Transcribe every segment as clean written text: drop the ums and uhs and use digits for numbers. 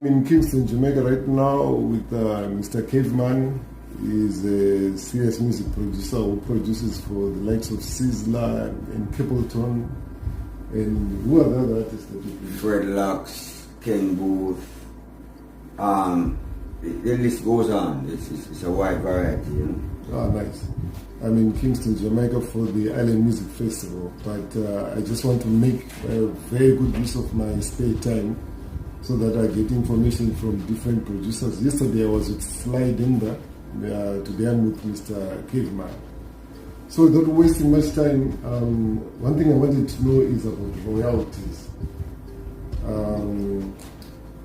In Kingston, Jamaica right now with Mr. Caveman. He's a serious music producer who produces for the likes of Sizzla and Capleton. And who are the other artists that you produce? Fred Lux, Ken Booth. The list goes on. It's a wide variety, you know. Ah, nice. I'm in Kingston, Jamaica for the Island Music Festival, but I just want to make a very good use of my spare time so that I get information from different producers. Yesterday I was with Sly Denver, today I'm with Mr. Caveman. So without wasting much time, one thing I wanted to know is about royalties.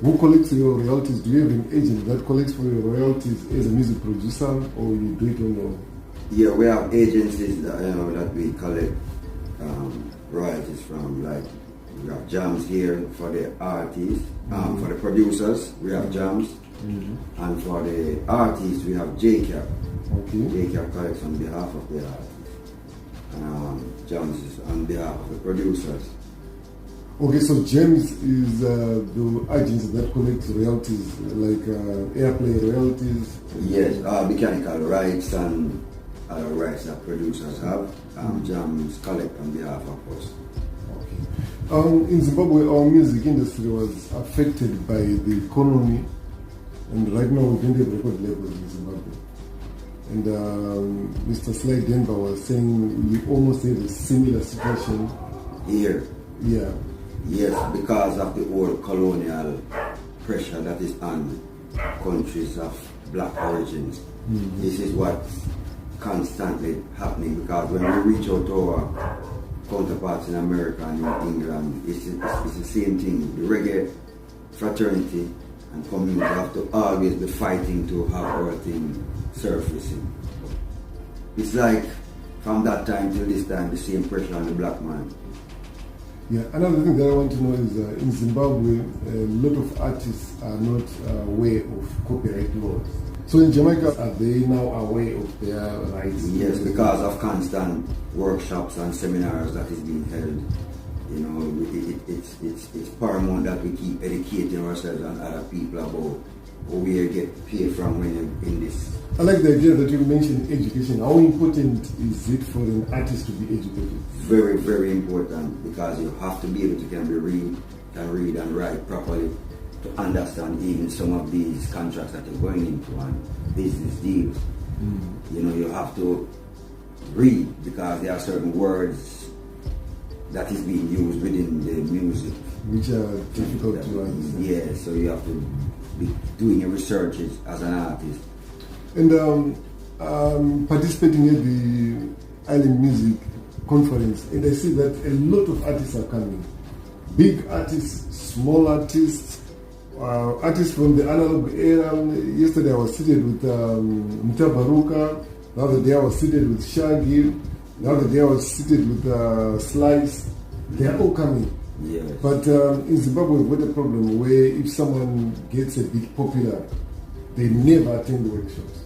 Who collects your royalties? Do you have an agent that collects for your royalties as a music producer, or you do it on your own? Yeah, we have agencies that we collect royalties from. Like we have jams here for the artists, for the producers we have jams, and for the artists we have JCAP. Okay. JCAP collects on behalf of the artists, and jams is on behalf of the producers. Okay, so James is the agents that collect royalties, like airplay royalties? Yes, mechanical rights and other rights that producers have. Jams collect on behalf of us. Okay. In Zimbabwe, our music industry was affected by the economy, and right now we don't have record labels in Zimbabwe. And Mr. Sly Denver was saying we almost have a similar situation Here. Yeah. Yes, because of the old colonial pressure that is on countries of black origins. This is what's constantly happening, because when we reach out to our counterparts in America and in England, it's the same thing. The reggae fraternity and community have to always be fighting to have our thing surfacing. It's like from that time till this time, the same pressure on the black man. Yeah, another thing that I want to know is in Zimbabwe, a lot of artists are not aware of copyright laws. So in Jamaica, are they now aware of their rights? Yes, because of constant workshops and seminars that is being held. You know, it's paramount that we keep educating ourselves and other people about how we get paid from when you're in this. I like the idea that you mentioned education. How important is it for an artist to be educated? Very, very important, because you have to be able to read and write properly to understand even some of these contracts that you're going into and business deals. You know, you have to read, because there are certain words that is being used within the music, which are difficult to understand. Yeah, so you have to be doing your researches as an artist. And participating at the Island Music Conference, and I see that a lot of artists are coming. Big artists, small artists, artists from the analog era. Yesterday I was seated with Mutabaruka. The other day I was seated with Shaggy. The other day I was seated with Slice. They are all coming. Yes. But in Zimbabwe we've got a problem where if someone gets a bit popular, they never attend the workshops.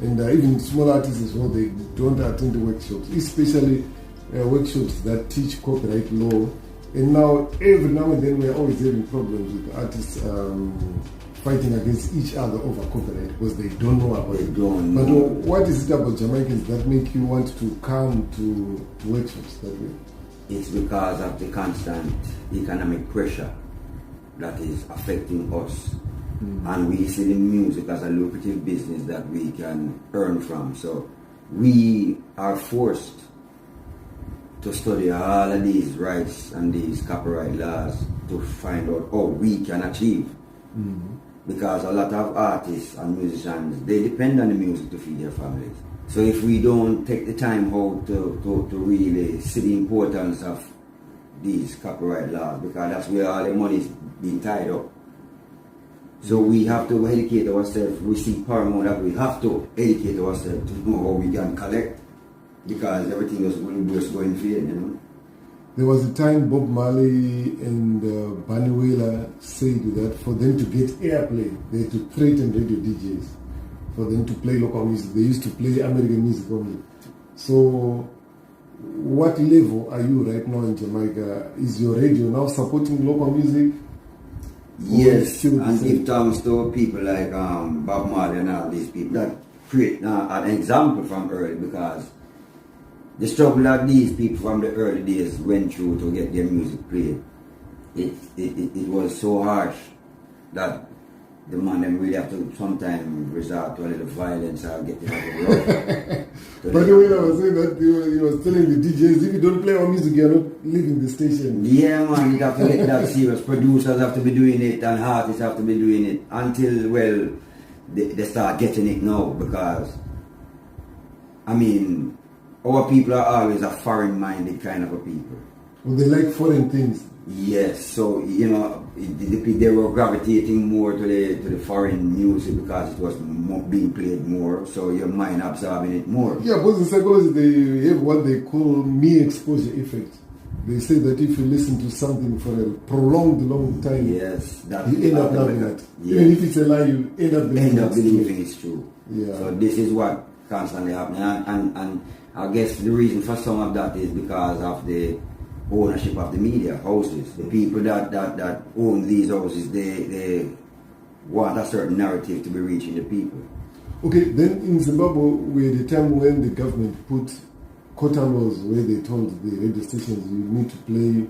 And even small artists as well, they don't attend the workshops, especially workshops that teach copyright law. And now, every now and then, we're always having problems with artists fighting against each other over copyright because they don't know about it. But what is it about Jamaicans that make you want to come to workshops that way? It's because of the constant economic pressure that is affecting us. And we see the music as a lucrative business that we can earn from. So we are forced to study all of these rights and these copyright laws to find out how we can achieve. Because a lot of artists and musicians, they depend on the music to feed their families. So if we don't take the time out to really see the importance of these copyright laws, because that's where all the money is being tied up. So we have to educate ourselves. We see paramount that we have to educate ourselves to know how we can collect, because everything is going fair, you know. There was a time Bob Marley and Bunny Wailer said that for them to get airplay, they had to threaten radio DJs for them to play local music. They used to play American music only. So what level are you right now in Jamaica? Is your radio now supporting local music? Yes, and give thanks to people like Bob Marley and all these people that create an example from early, because the struggle that these people from the early days went through to get their music played, it was so harsh that the man them really have to sometimes resort to a little violence or get out of love. But the way I was saying that, he was telling the DJs, if you don't play our music, you're not leaving the station. Yeah, man, you have to get that serious. Producers have to be doing it and artists have to be doing it until, well, they start getting it now, because, I mean, our people are always a foreign-minded kind of a people. Well, they like foreign things. Yes, so they were gravitating more to the foreign music because it was being played more, so your mind absorbing it more. Yeah, but in psychology they have what they call mere exposure effect. They say that if you listen to something for a prolonged long time, yes, you end up loving it. Yes. Even if it's a lie, you end up believing it's true. Yeah. So this is what constantly happening, and I guess the reason for some of that is because of the ownership of the media houses. The people that own these houses, they want a certain narrative to be reaching the people. Okay, then in Zimbabwe, we had a time when the government put quota laws where they told the radio stations you need to play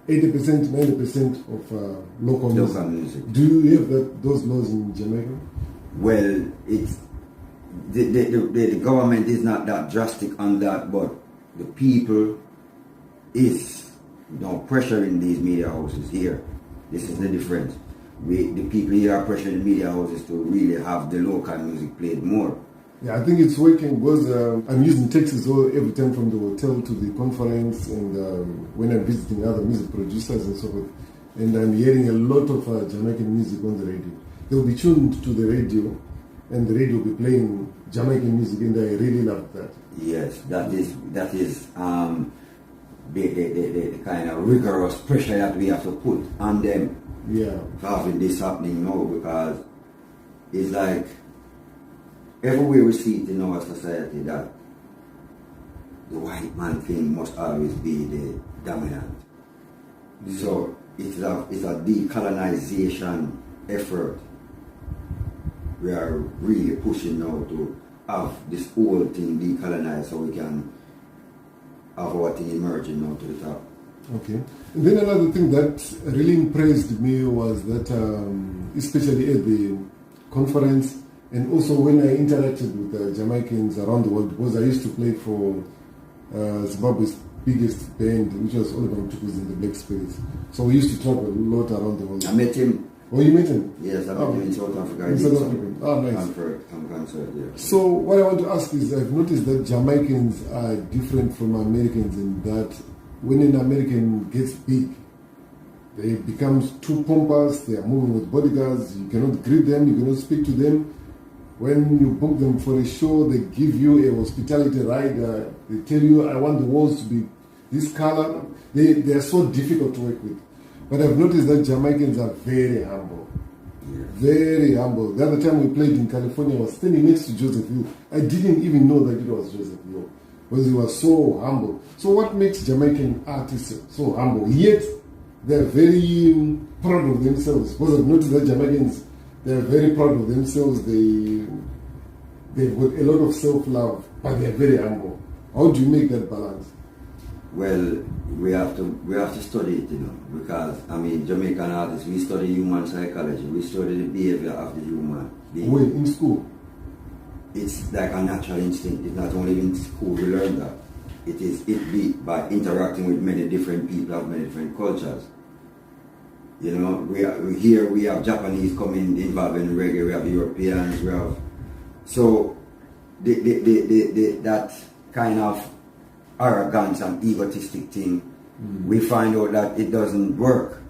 80%, 90% of local music. Do you have those laws in Jamaica? Well, it's the government is not that drastic on that, but the people is pressuring these media houses here. This is the difference. The people here are pressuring media houses to really have the local music played more. Yeah, I think it's working because I'm using taxis every time from the hotel to the conference, and when I'm visiting other music producers and so forth, and I'm hearing a lot of Jamaican music on the radio. They'll be tuned to the radio, and the radio will be playing Jamaican music, and I really love that. Yes, that is the kind of rigorous pressure that we have to put on them. Yeah, having this happening now, because it's like everywhere we see it in our society that the white man thing must always be the dominant. Yeah. So it's a decolonization effort. We are really pushing now to have this whole thing decolonized so we can have our thing emerging now to the top. Okay. And then another thing that really impressed me was that, especially at the conference, and also when I interacted with Jamaicans around the world, because I used to play for Zimbabwe's biggest band, which was Oliver Mukundu in the Black Spirits. So we used to travel a lot around the world. I met him. Oh, you met him? Yes, I met him in South Africa. In South Africa. Oh, nice. Concert, yeah. So what I want to ask is, I've noticed that Jamaicans are different from Americans in that when an American gets big, they become too pompous, they are moving with bodyguards, you cannot greet them, you cannot speak to them. When you book them for a show, they give you a hospitality ride, they tell you, I want the walls to be this color. They are so difficult to work with. But I've noticed that Jamaicans are very humble. Yeah. Very humble. The other time we played in California, I was standing next to Joseph Hill. I didn't even know that it was Joseph Hill, because he was so humble. So what makes Jamaican artists so humble? Yet they're very proud of themselves. Because I've noticed that Jamaicans, they're very proud of themselves. They've got a lot of self-love, but they're very humble. How do you make that balance? Well, we have to study it, because I mean, Jamaican artists, we study human psychology, we study the behavior of the human being. Wait, in school? It's like a natural instinct. It's not only in school we learn that. It be by interacting with many different people of many different cultures. We have Japanese coming involved in reggae, we have Europeans, we have so that kind of arrogance and egotistic thing, we find out that it doesn't work,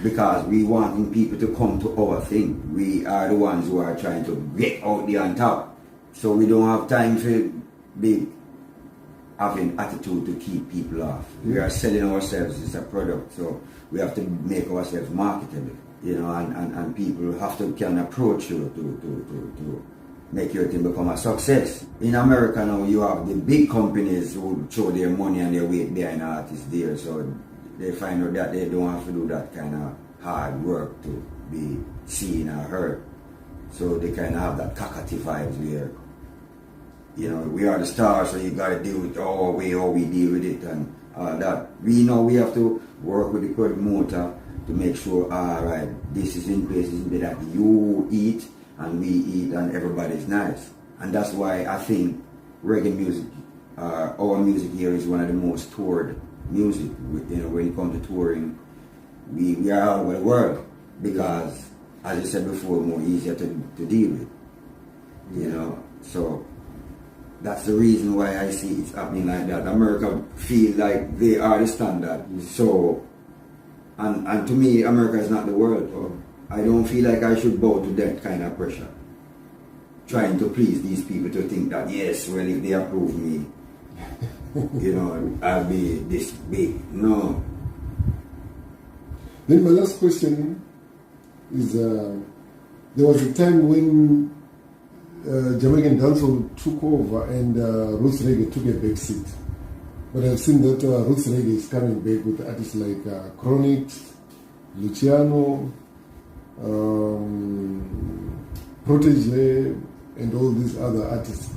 because we wanting people to come to our thing. We are the ones who are trying to get out there on top, so we don't have time to be having attitude to keep people off. We are selling ourselves as a product, so we have to make ourselves marketable, and people have to can approach you to make your thing become a success. In America now, you have the big companies who throw their money and their weight behind artists there, so they find out that they don't have to do that kind of hard work to be seen or heard. So they kind of have that cockatoo vibes where, you know, we are the stars, so you got to do it our way, how we deal with it and all that. We know we have to work with the promoter to make sure, all right, this is in place, this is in place, that you eat and we eat and everybody's nice. And that's why I think reggae music, our music here is one of the most toured music. You know, when it comes to touring, we are all over the world because, as you said before, more easier to deal with. You know, so that's the reason why I see it's happening like that. America feel like they are the standard. So, and to me, America is not the world. I don't feel like I should bow to that kind of pressure. Trying to please these people to think that, yes, well, if they approve me, you know, I'll be this big. No. Then my last question is, there was a time when Jamaican dancehall took over and roots reggae took a back seat. But I've seen that roots reggae is coming back with artists like Colonial, Luciano, Protege, and all these other artists.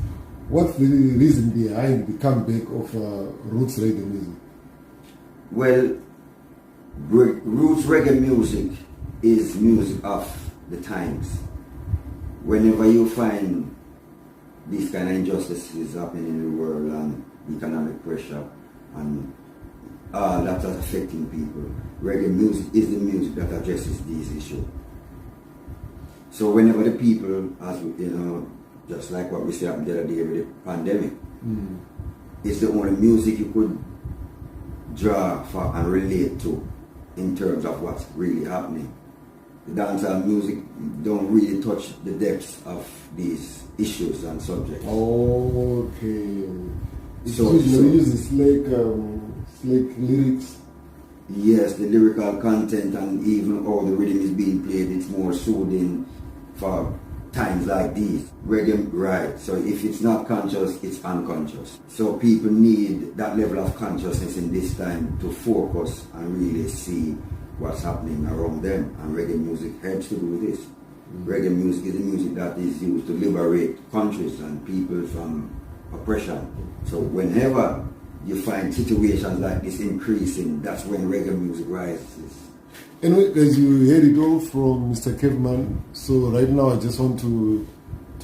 What's the reason behind the comeback of roots reggae music? Well, roots reggae music is music of the times. Whenever you find these kind of injustices happening in the world and economic pressure and that is affecting people, reggae music is the music that addresses these issues. So whenever the people, as you know, just like what we said the other day with the pandemic, it's the only music you could draw for and relate to in terms of what's really happening. The dancehall music don't really touch the depths of these issues and subjects. Okay. So you use slick lyrics. Yes, the lyrical content and even how the rhythm is being played, it's more soothing for times like these. Reggae, right, so if it's not conscious, it's unconscious. So people need that level of consciousness in this time to focus and really see what's happening around them. And reggae music helps to do this. Reggae music is the music that is used to liberate countries and people from oppression. So whenever you find situations like this increasing, that's when reggae music rises. Anyway, guys, you heard it all from Mr. Caveman. So right now I just want to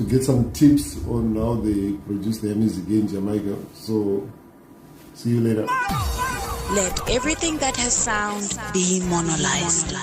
get some tips on how they produce their music in Jamaica. So see you later. Let everything that has sound be monolized.